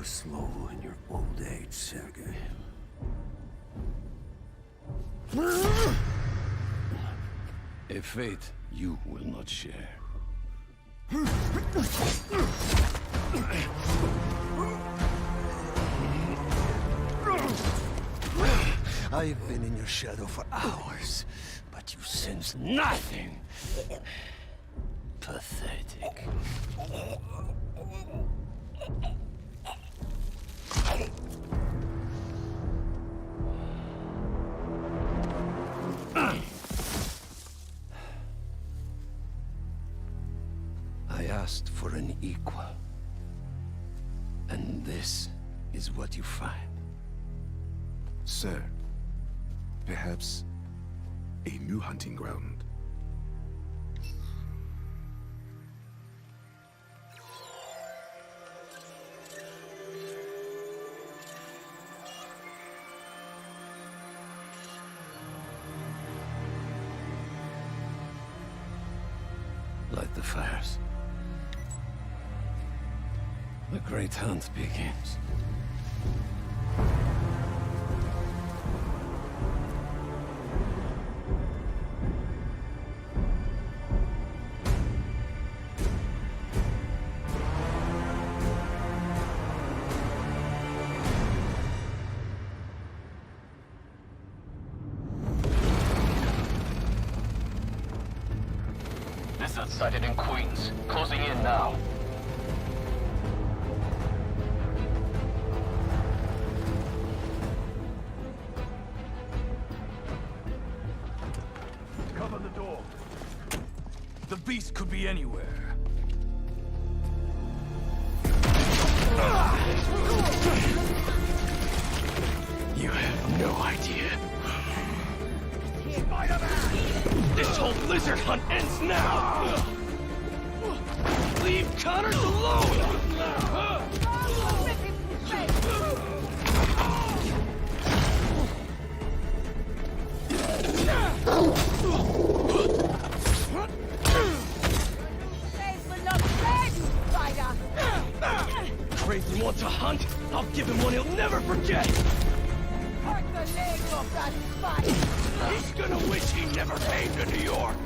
slow in your old age, Sergei. A fate you will not share. I've been in your shadow for hours, but you sense nothing. Pathetic. I asked for an equal. And this is what you find. Sir, perhaps a new hunting ground. Light the fires. The great hunt begins. Lizard sighted in Queens. Closing in now. Cover the door. The beast could be anywhere. You have no idea. Spiderman! This whole lizard hunt ends now! Leave Connors alone! Crazy wants a hunt? I'll give him one he'll never forget! Hurt the leg of that spider! He's gonna wish he never came to New York!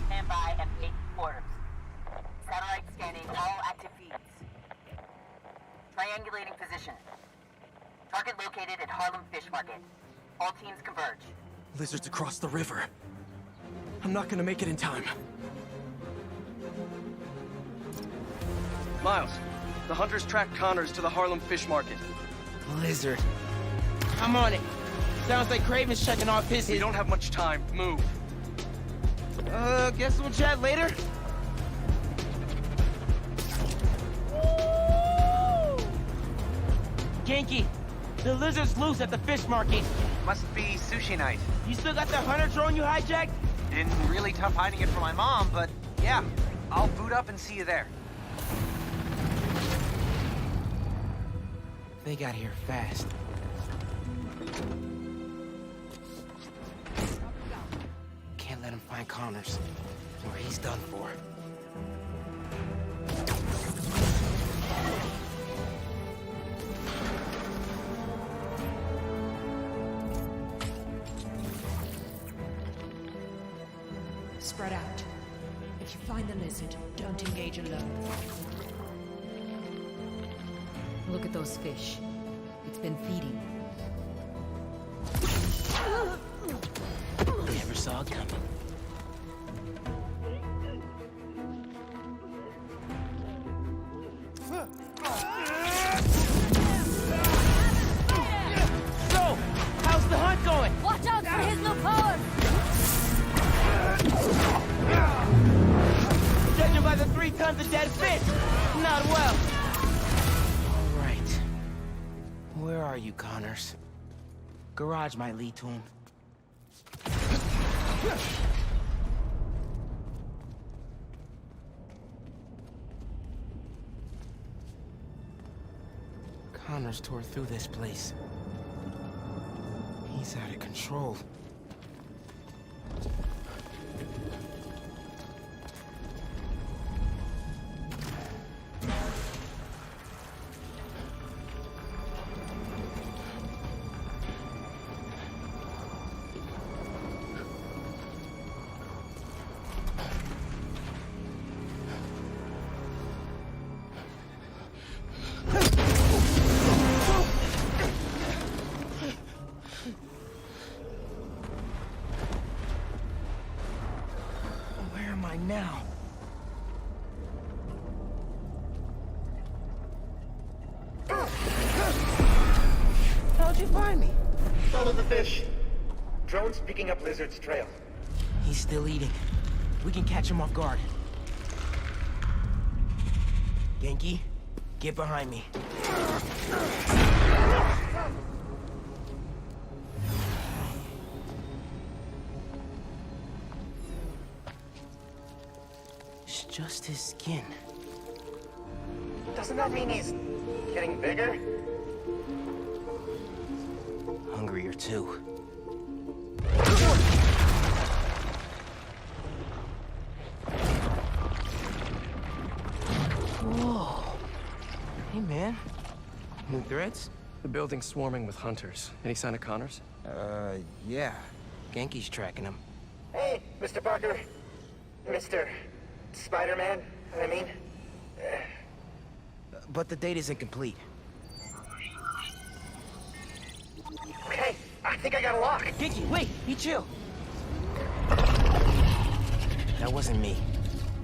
Stand by and take orders. Satellite scanning all active feeds. Triangulating position. Target located at Harlem Fish Market. All teams converge. Lizards across the river. I'm not gonna make it in time. Miles, the hunters tracked Connors to the Harlem Fish Market. Lizard. I'm on it. Sounds like Craven's checking off his... We don't have much time. Move. Guess we'll chat later? Genki, the lizard's loose at the fish market. Must be sushi night. You still got the hunter drone you hijacked? Been really tough hiding it from my mom, but yeah, I'll boot up and see you there. They got here fast. Can't let him find Connors, or he's done for. Spread out. If you find the lizard, don't engage alone. Look at those fish. It's been feeding. Never saw it coming. So, how's the hunt going? Watch out for his loopholes! Judging by the 3 tons of dead fish, not well. All right. Where are you, Connors? Garage might lead to him. Connors tore through this place. He's It's out of control. Now. How'd you find me? Follow the fish. Drone's picking up Lizard's trail. He's still eating. We can catch him off guard. Genki, get behind me. It's just his skin. Doesn't that mean he's getting bigger? Hungrier too. Whoa. Hey, man. New threats? The building's swarming with hunters. Any sign of Connors? Yeah. Genki's tracking him. Hey, Mr. Parker. Mr. Spiderman, I mean. But the data's incomplete. Okay, I think I got a lock. Genki, wait! Be chill! That wasn't me.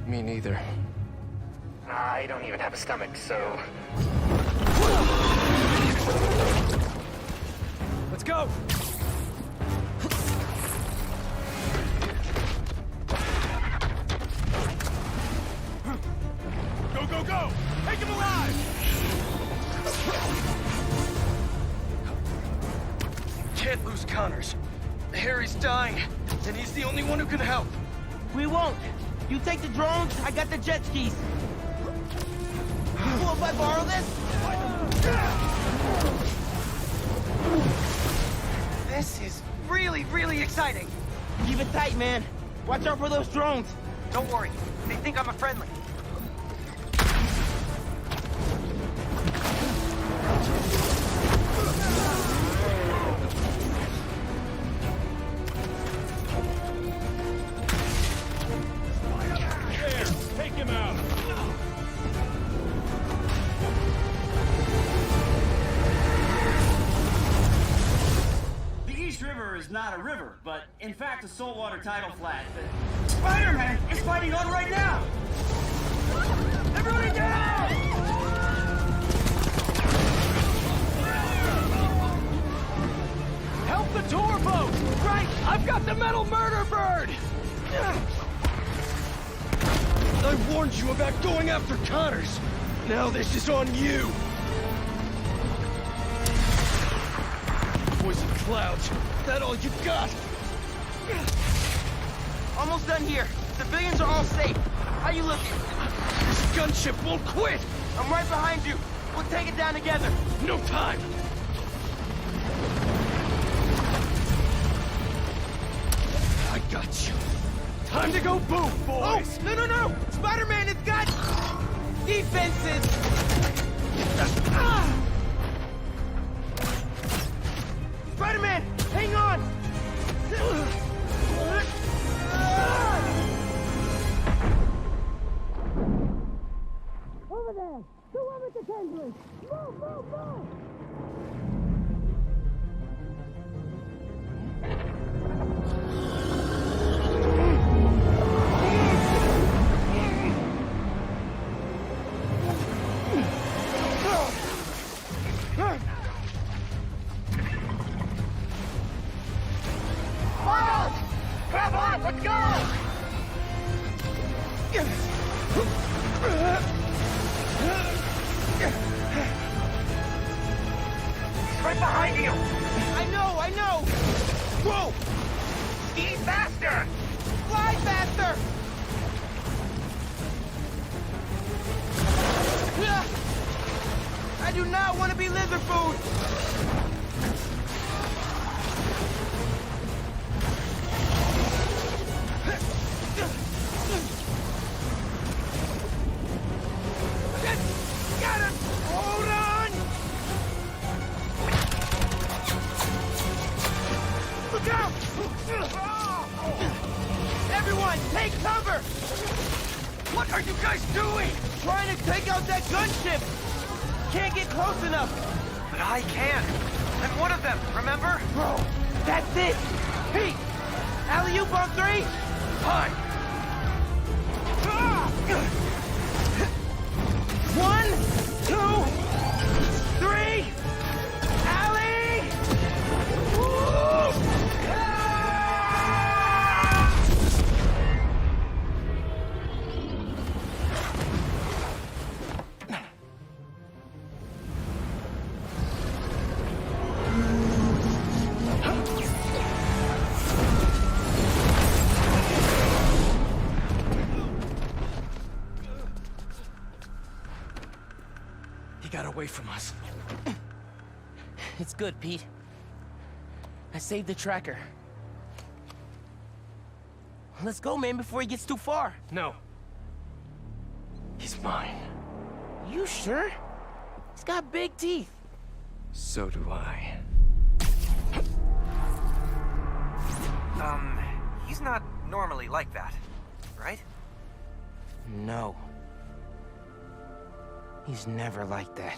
Me neither. I don't even have a stomach, so... Let's go! Go, go, go! Take him alive! Can't lose Connors. Harry's dying, and he's the only one who can help. We won't! You take the drones, I got the jet skis. Cool if I borrow this? This is really, really exciting. Keep it tight, man. Watch out for those drones. Don't worry. They think I'm a friendly. Take him out! The East River is not a river, but in fact a saltwater tidal flat. Spider-Man is fighting on right now! Everybody down! Help the tour boat! Right! I've got the metal murder bird! I warned you about going after Connors! Now this is on you! Poison clouds, that all you got? Almost done here. Civilians are all safe. How you looking? This gunship won't quit! I'm right behind you. We'll take it down together. No time! I got you. Time to go boom, boys! Oh, no! Spider-Man has got defenses! Spider-Man, hang on! Over there! Whoever the tendrils! Move! Grab on, let's go! He's right behind you! I know! Whoa! Ski faster! Fly faster! I do not want to be lizard food! on, take cover! What are you guys doing? Trying to take out that gunship! Can't get close enough! But I can. I'm one of them, remember? Bro, that's it! Pete! Alley-oop on 3? Fine. 1, 2, 3! Alley! Woo! Got away from us. It's good, Pete. I saved the tracker. Let's go, man, before he gets too far. No. He's mine. You sure? He's got big teeth. So do I. He's not normally like that, right? No. He's never like that.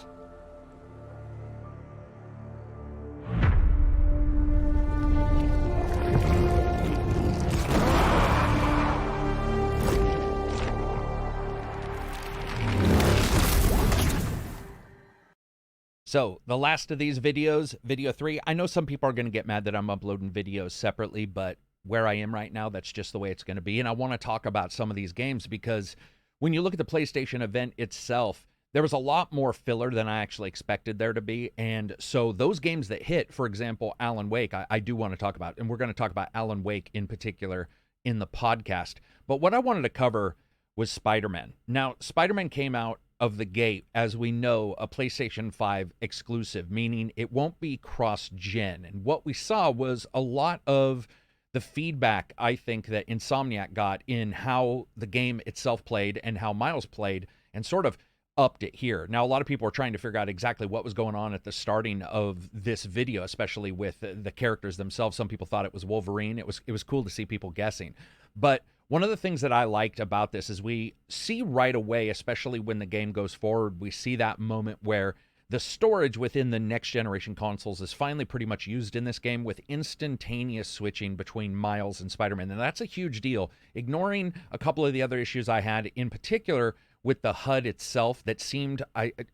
So, the last of these videos, video 3, I know some people are going to get mad that I'm uploading videos separately, but where I am right now, that's just the way it's going to be. And I want to talk about some of these games because when you look at the PlayStation event itself, there was a lot more filler than I actually expected there to be. And so those games that hit, for example, Alan Wake, I do want to talk about. And we're going to talk about Alan Wake in particular in the podcast. But what I wanted to cover was Spider-Man. Now, Spider-Man came out of the gate, as we know, a PlayStation 5 exclusive, meaning it won't be cross-gen. And what we saw was a lot of the feedback, I think, that Insomniac got in how the game itself played and how Miles played and sort of upped it here. Now, a lot of people are trying to figure out exactly what was going on at the starting of this video, especially with the characters themselves. Some people thought it was Wolverine. It was cool to see people guessing. But one of the things that I liked about this is we see right away, especially when the game goes forward, we see that moment where the storage within the next generation consoles is finally pretty much used in this game with instantaneous switching between Miles and Spider-Man. And that's a huge deal. Ignoring a couple of the other issues I had, in particular with the HUD itself that seemed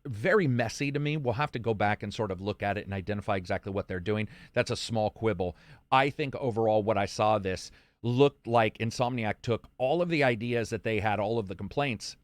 very messy to me. We'll have to go back and sort of look at it and identify exactly what they're doing. That's a small quibble. I think overall what I saw this looked like Insomniac took all of the ideas that they had, all of the complaints,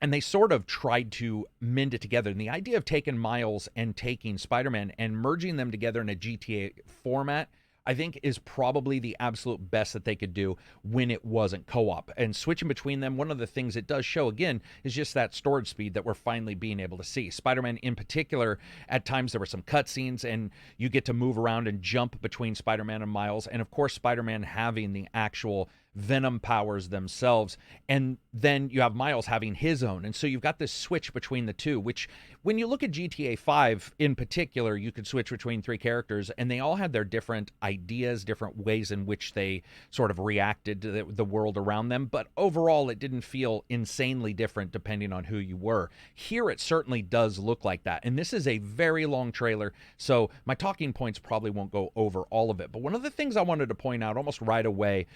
and they sort of tried to mend it together. And the idea of taking Miles and taking Spider-Man and merging them together in a GTA format, I think, is probably the absolute best that they could do when it wasn't co-op. And switching between them, one of the things it does show, again, is just that storage speed that we're finally being able to see. Spider-Man in particular, at times there were some cutscenes, and you get to move around and jump between Spider-Man and Miles. And, of course, Spider-Man having the actual Venom powers themselves, and then you have Miles having his own. And so you've got this switch between the two, which when you look at GTA 5 in particular, you could switch between 3 characters, and they all had their different ideas, different ways in which they sort of reacted to the world around them. But overall, it didn't feel insanely different depending on who you were. Here, it certainly does look like that. And this is a very long trailer, so my talking points probably won't go over all of it. But one of the things I wanted to point out almost right away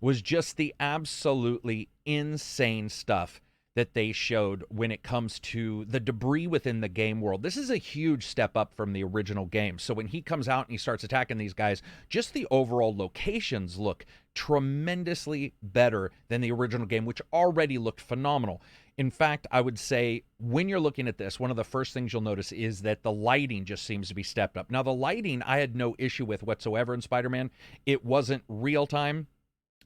was just the absolutely insane stuff that they showed when it comes to the debris within the game world. This is a huge step up from the original game. So when he comes out and he starts attacking these guys, just the overall locations look tremendously better than the original game, which already looked phenomenal. In fact, I would say when you're looking at this, one of the first things you'll notice is that the lighting just seems to be stepped up. Now, the lighting I had no issue with whatsoever in Spider-Man. It wasn't real time.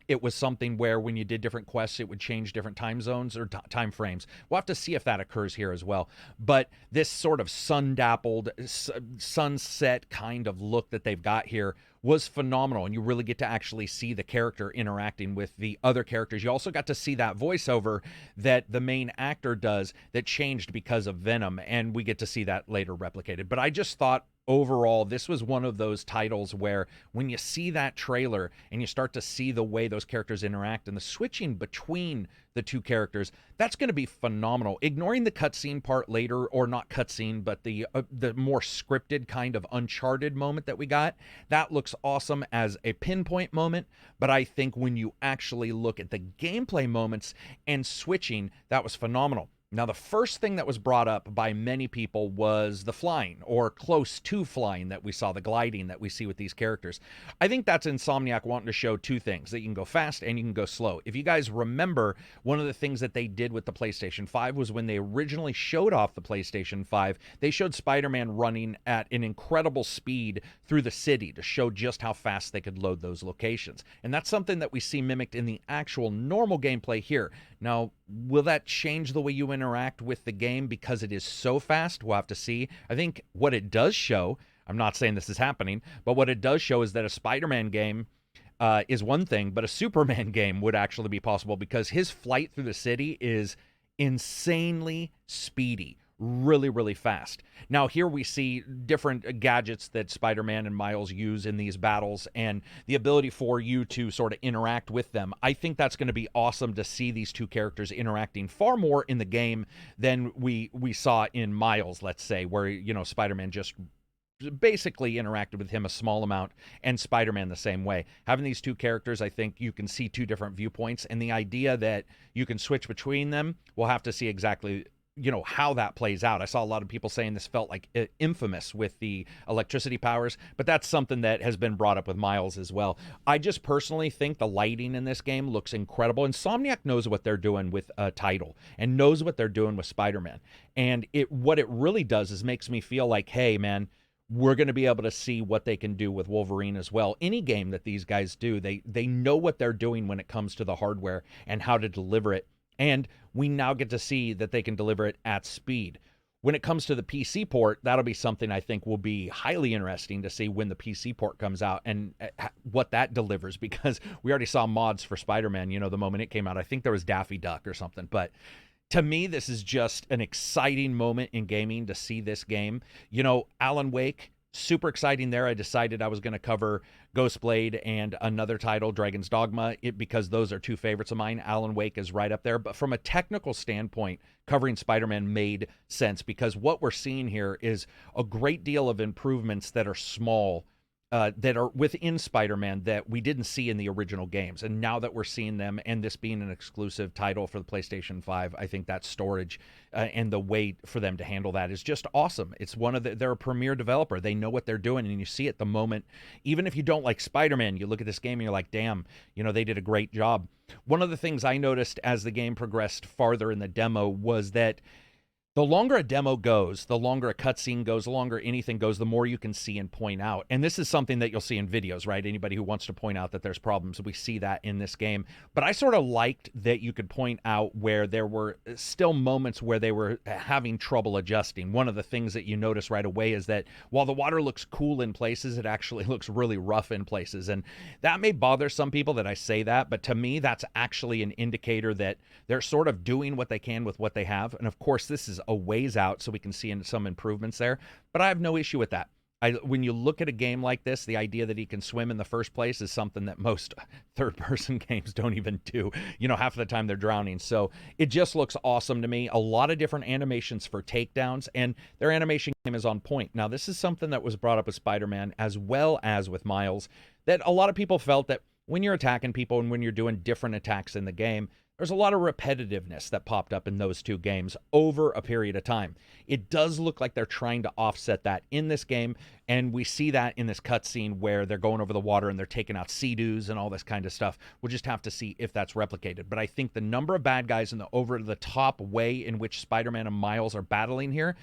It was something where when you did different quests, it would change different time zones or time frames. We'll have to see if that occurs here as well. But this sort of sun-dappled, sunset kind of look that they've got here was phenomenal. And you really get to actually see the character interacting with the other characters. You also got to see that voiceover that the main actor does that changed because of Venom. And we get to see that later replicated. But I just thought overall, this was one of those titles where when you see that trailer and you start to see the way those characters interact and the switching between the two characters, that's going to be phenomenal. Ignoring the cutscene part later, or not cutscene, but the more scripted kind of Uncharted moment that we got, that looks awesome as a pinpoint moment. But I think when you actually look at the gameplay moments and switching, that was phenomenal. Now, the first thing that was brought up by many people was the flying, or close to flying, that we saw, the gliding that we see with these characters. I think that's Insomniac wanting to show two things, that you can go fast and you can go slow. If you guys remember, one of the things that they did with the PlayStation 5 was when they originally showed off the PlayStation 5, they showed Spider-Man running at an incredible speed through the city to show just how fast they could load those locations. And that's something that we see mimicked in the actual normal gameplay here. Now, will that change the way you interact with the game because it is so fast? We'll have to see. I think what it does show, I'm not saying this is happening, but what it does show is that a Spider-Man game is one thing, but a Superman game would actually be possible because his flight through the city is insanely speedy. Really, really fast. Now, here we see different gadgets that Spider-Man and Miles use in these battles and the ability for you to sort of interact with them. I think that's going to be awesome to see these two characters interacting far more in the game than we saw in Miles, let's say, where, you know, Spider-Man just basically interacted with him a small amount, and Spider-Man the same way. Having these two characters, I think you can see two different viewpoints, and the idea that you can switch between them, we'll have to see exactly, you know, how that plays out. I saw a lot of people saying this felt like Infamous with the electricity powers, but that's something that has been brought up with Miles as well. I just personally think the lighting in this game looks incredible. Insomniac knows what they're doing with a title and knows what they're doing with Spider-Man. And what it really does is makes me feel like, hey, man, we're going to be able to see what they can do with Wolverine as well. Any game that these guys do, they know what they're doing when it comes to the hardware and how to deliver it. And we now get to see that they can deliver it at speed. When it comes to the PC port, that'll be something I think will be highly interesting to see when the PC port comes out and what that delivers, because we already saw mods for Spider-Man, you know, the moment it came out. I think there was Daffy Duck or something. But to me, this is just an exciting moment in gaming to see this game. You know, Alan Wake, super exciting there. I decided I was going to cover Ghostblade and another title, Dragon's Dogma, because those are two favorites of mine. Alan Wake is right up there. But from a technical standpoint, covering Spider-Man made sense because what we're seeing here is a great deal of improvements that are small, that are within Spider-Man that we didn't see in the original games. And now that we're seeing them, and this being an exclusive title for the PlayStation 5, I think that storage and the way for them to handle that is just awesome. It's they're a premier developer. They know what they're doing, and you see it the moment. Even if you don't like Spider-Man, you look at this game and you're like, damn, you know, they did a great job. One of the things I noticed as the game progressed farther in the demo was that the longer a demo goes, the longer a cutscene goes, the longer anything goes, the more you can see and point out. And this is something that you'll see in videos, right? Anybody who wants to point out that there's problems, we see that in this game. But I sort of liked that you could point out where there were still moments where they were having trouble adjusting. One of the things that you notice right away is that while the water looks cool in places, it actually looks really rough in places. And that may bother some people that I say that, but to me, that's actually an indicator that they're sort of doing what they can with what they have. And of course, this is a ways out, so we can see some improvements there. But I have no issue with that. When you look at a game like this, the idea that he can swim in the first place is something that most third-person games don't even do. You know, half of the time they're drowning. So it just looks awesome to me. A lot of different animations for takedowns, and their animation game is on point. Now, this is something that was brought up with Spider-Man as well as with Miles, that a lot of people felt that when you're attacking people and when you're doing different attacks in the game, there's a lot of repetitiveness that popped up in those two games over a period of time. It does look like they're trying to offset that in this game, and we see that in this cutscene where they're going over the water and they're taking out sea-doos and all this kind of stuff. We'll just have to see if that's replicated. But I think the number of bad guys and the over-the-top way in which Spider-Man and Miles are battling here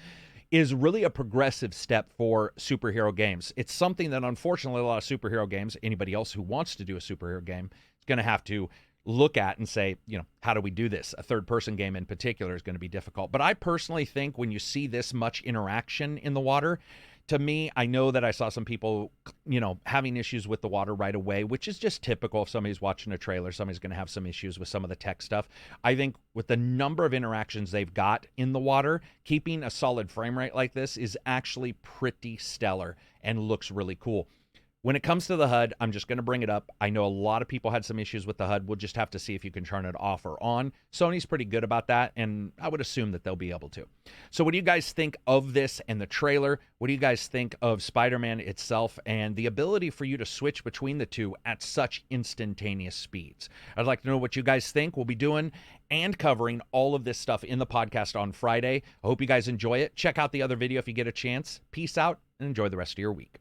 is really a progressive step for superhero games. It's something that, unfortunately, a lot of superhero games, anybody else who wants to do a superhero game, is going to have to look at and say, you know, how do we do this? A third-person game in particular is going to be difficult. But I personally think when you see this much interaction in the water, to me, I know that I saw some people, you know, having issues with the water right away, which is just typical. If somebody's watching a trailer, somebody's going to have some issues with some of the tech stuff. I think with the number of interactions they've got in the water, keeping a solid frame rate like this is actually pretty stellar and looks really cool. When it comes to the HUD, I'm just going to bring it up. I know a lot of people had some issues with the HUD. We'll just have to see if you can turn it off or on. Sony's pretty good about that, and I would assume that they'll be able to. So what do you guys think of this and the trailer? What do you guys think of Spider-Man itself and the ability for you to switch between the two at such instantaneous speeds? I'd like to know what you guys think. We'll be doing and covering all of this stuff in the podcast on Friday. I hope you guys enjoy it. Check out the other video if you get a chance. Peace out and enjoy the rest of your week.